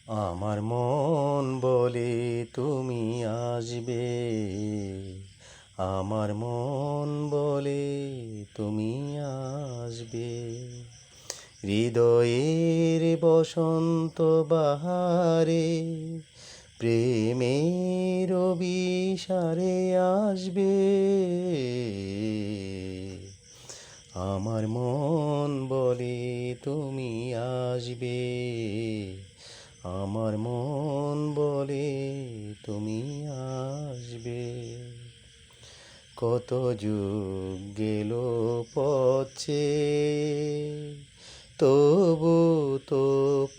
আমার মন বলে তুমি আসবে, আমার মন বলে তুমি আসবে। হৃদয়ের বসন্ত বাহারে প্রেমের অভিসারে আসবে। আমার মন বলে তুমি আসবে, আমার মন বলে তুমি আসবে। কত যুগ গেল পথে, তবু তো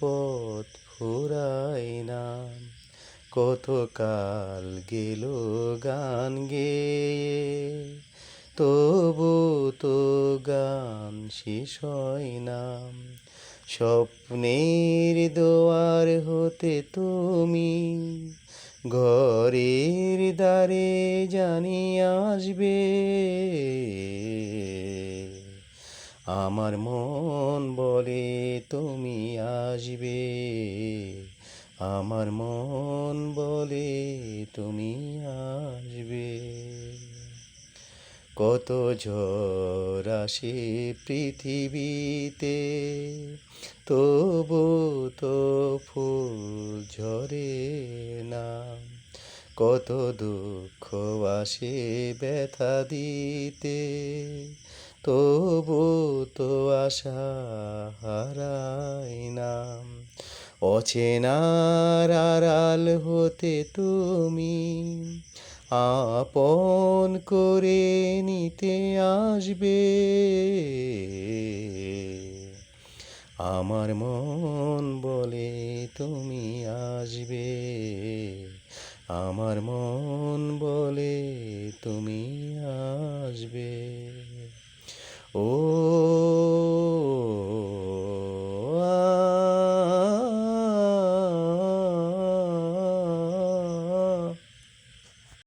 পথ ফুরায় না। কত কাল গেল গান গেয়ে, তবু তো গান শেষ হয় না। স্বপ্নের দুয়ার হতে তুমি ঘরের দ্বারে জানি আসবে। আমার মন বলে তুমি আসবে, আমার মন বলে তুমি আসবে। কত ঝড় আসে পৃথিবীতে, তবু তো ফুল ঝরে না। কত দুঃখ আসে ব্যথা দিতে, তবু তো আশা হারায় না। অচেনার আড়াল হতে তুমি আপন করে নিতে আসবে। আমার মন বলে তুমি আসবে, আমার মন বলে তুমি আসবে। ও